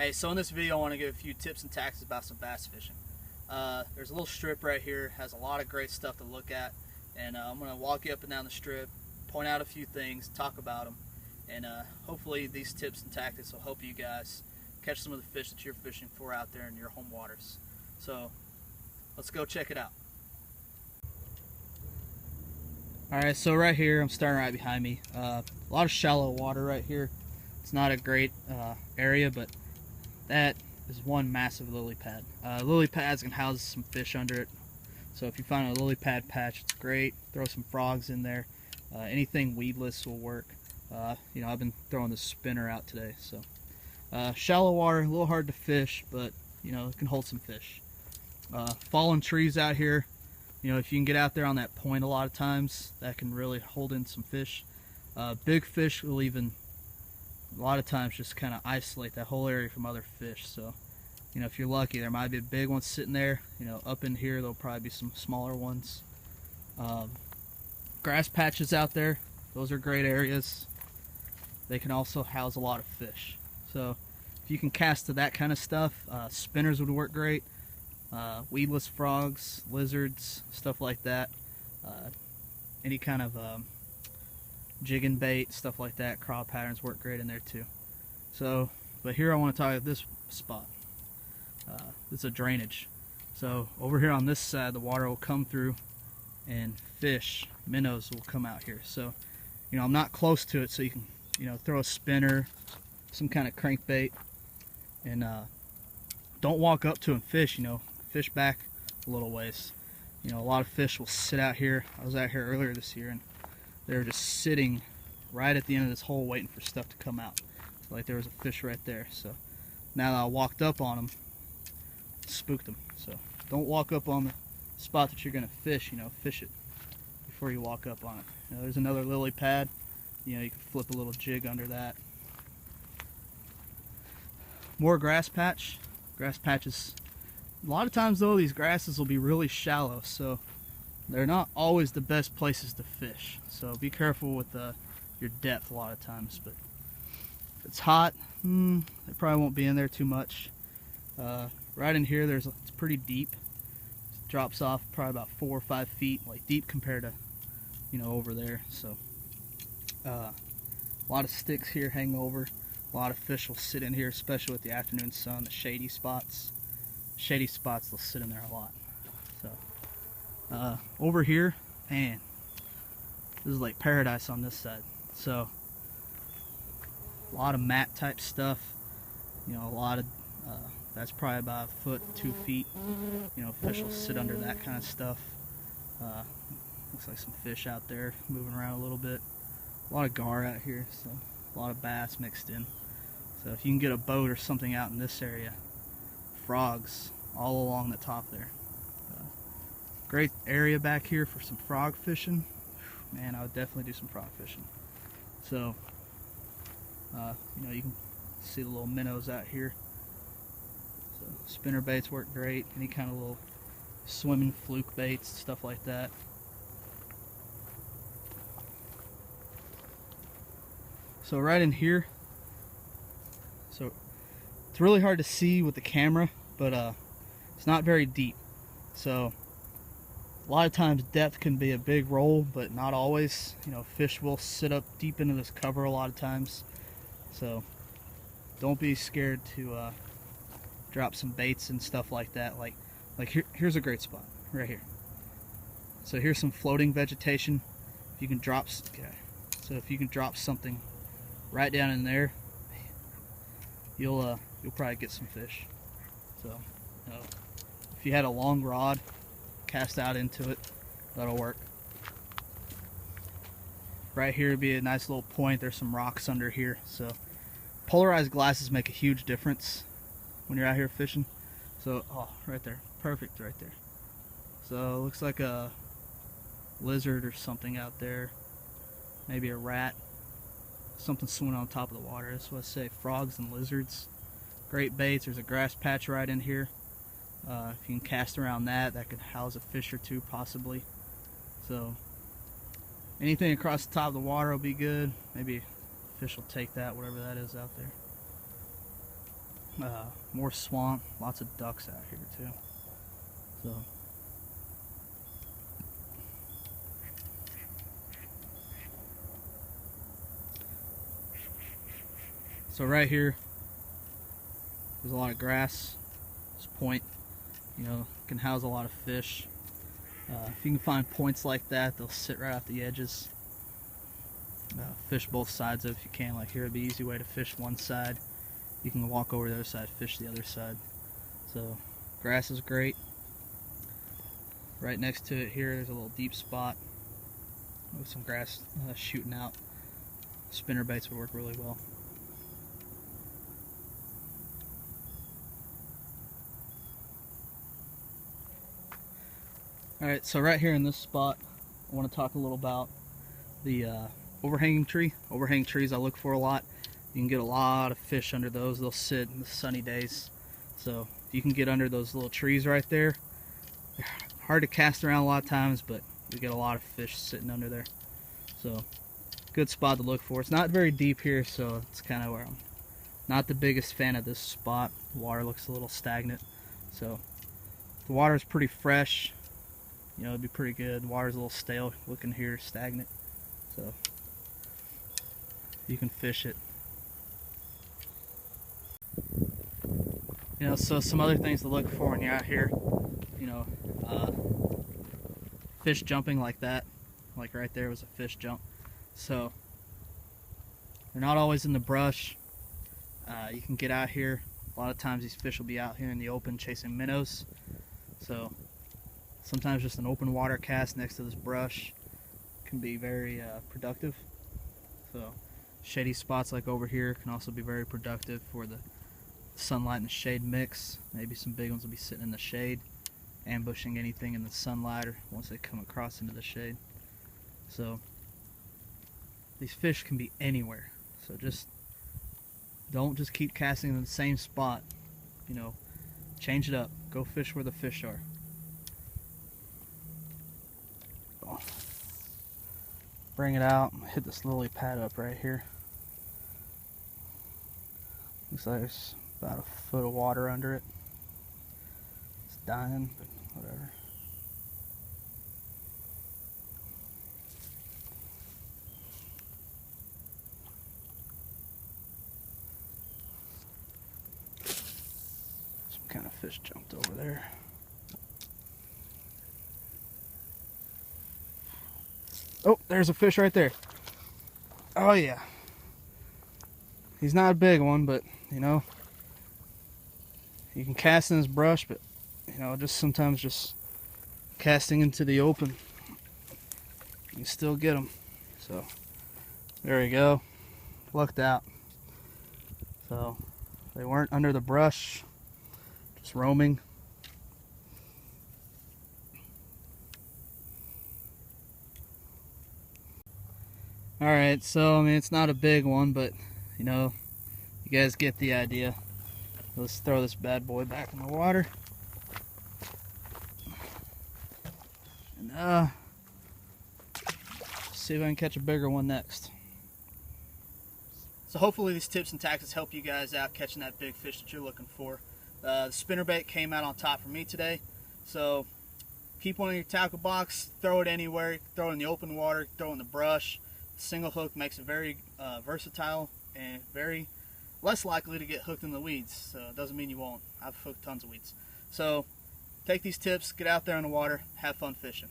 Hey, so in this video I want to give a few tips and tactics about some bass fishing. There's a little strip right here, has a lot of great stuff to look at, and I'm going to walk you up and down the strip, point out a few things, talk about them, and hopefully these tips and tactics will help you guys catch some of the fish that you're fishing for out there in your home waters. So let's go check it out. Alright, so right here, I'm starting right behind me. A lot of shallow water right here. It's not a great area, but that is one massive lily pad. Lily pads can house some fish under it. So if you find a lily pad patch, it's great. Throw some frogs in there. Anything weedless will work. You know, I've been throwing this spinner out today. So shallow water, a little hard to fish, but you know, it can hold some fish. Fallen trees out here. You know, if you can get out there on that point a lot of times, that can really hold in some fish. Big fish will even, a lot of times, just kind of isolate that whole area from other fish. So, you know, if you're lucky, there might be a big one sitting there. You know, up in here, there'll probably be some smaller ones. Grass patches out there, those are great areas. They can also house a lot of fish. So, if you can cast to that kind of stuff, spinners would work great. Weedless frogs, lizards, stuff like that. Any kind of jigging bait, stuff like that, crawl patterns work great in there too. So, but here I want to talk about this spot. It's a drainage. So over here on this side, the water will come through and fish, minnows will come out here. So, you know, I'm not close to it, so you can, you know, throw a spinner, some kind of crankbait, and don't walk up to and fish, you know, fish back a little ways. You know, a lot of fish will sit out here. I was out here earlier this year and they're just sitting right at the end of this hole waiting for stuff to come out. So, like, there was a fish right there. So now that I walked up on them, spooked them. So don't walk up on the spot that you're going to fish. You know, fish it before you walk up on it. You know, there's another lily pad. You know, you can flip a little jig under that. More grass patch. Grass patches. A lot of times though, these grasses will be really shallow, so they're not always the best places to fish. So be careful with your depth a lot of times. But if it's hot, they probably won't be in there too much. Right in here, it's pretty deep. It drops off probably about 4 or 5 feet, like deep compared to, you know, over there. So a lot of sticks here hang over. A lot of fish will sit in here, especially with the afternoon sun, the shady spots. Shady spots, they'll sit in there a lot. So over here, man, this is like paradise on this side. So a lot of mat type stuff, you know, a lot of that's probably about 1 foot, 2 feet. You know, fish will sit under that kind of stuff. Looks like some fish out there moving around a little bit. A lot of gar out here, so a lot of bass mixed in. So if you can get a boat or something out in this area, frogs all along the top there. Great area back here for some frog fishing. Man, I would definitely do some frog fishing. So, you know, you can see the little minnows out here. So spinner baits work great. Any kind of little swimming fluke baits, stuff like that. So right in here, so it's really hard to see with the camera, but it's not very deep. So a lot of times depth can be a big role, but not always. You know, fish will sit up deep into this cover a lot of times. So don't be scared to drop some baits and stuff like that. Like here's a great spot right here. So here's some floating vegetation. If you can drop, okay. So if you can drop something right down in there, you'll probably get some fish. So, you know, if you had a long rod, cast out into it, that'll work. Right here would be a nice little point. There's some rocks under here. So polarized glasses make a huge difference when you're out here fishing. So, oh, right there, perfect right there. So it looks like a lizard or something out there, maybe a rat, something swimming on top of the water. That's what I say, frogs and lizards. Great baits. There's a grass patch right in here. If you can cast around that could house a fish or two possibly. So anything across the top of the water will be good. Maybe fish will take that, whatever that is out there. More swamp, lots of ducks out here too. So right here, there's a lot of grass. This point, can house a lot of fish. If you can find points like that, they'll sit right off the edges. Fish both sides of it if you can. Like here would be an easy way to fish one side. You can walk over the other side, fish the other side. So grass is great. Right next to it here, there's a little deep spot with some grass shooting out. Spinner baits would work really well. Alright, so right here in this spot, I want to talk a little about the overhanging tree. Overhanging trees I look for a lot. You can get a lot of fish under those. They'll sit in the sunny days. So if you can get under those little trees right there, they're hard to cast around a lot of times, but you get a lot of fish sitting under there. So good spot to look for. It's not very deep here, so it's kind of where I'm not the biggest fan of this spot. The water looks a little stagnant. So if the water is pretty fresh, it'd be pretty good. The water's a little stale looking here, stagnant. So you can fish it. So some other things to look for when you're out here, fish jumping like that. Like right there was a fish jump. So they're not always in the brush. You can get out here. A lot of times these fish will be out here in the open chasing minnows. So sometimes just an open water cast next to this brush can be very productive. So shady spots like over here can also be very productive for the sunlight and the shade mix. Maybe some big ones will be sitting in the shade, ambushing anything in the sunlight or once they come across into the shade. So these fish can be anywhere. So just don't just keep casting in the same spot. Change it up. Go fish where the fish are. Bring it out, hit this lily pad up right here. Looks like there's about a foot of water under it. It's dying, but whatever. Some kind of fish jumped over there. Oh, there's a fish right there. Oh yeah. He's not a big one, but you can cast in this brush, but just sometimes just casting into the open, you can still get them. So there we go. Lucked out. So they weren't under the brush, just roaming. Alright, so it's not a big one, but you guys get the idea. Let's throw this bad boy back in the water. And see if I can catch a bigger one next. So hopefully these tips and tactics help you guys out catching that big fish that you're looking for. The spinnerbait came out on top for me today. So keep one in your tackle box, throw it anywhere, throw it in the open water, throw it in the brush. Single hook makes it very versatile and very less likely to get hooked in the weeds. So it doesn't mean you won't. I've hooked tons of weeds. So take these tips, get out there in the water, have fun fishing.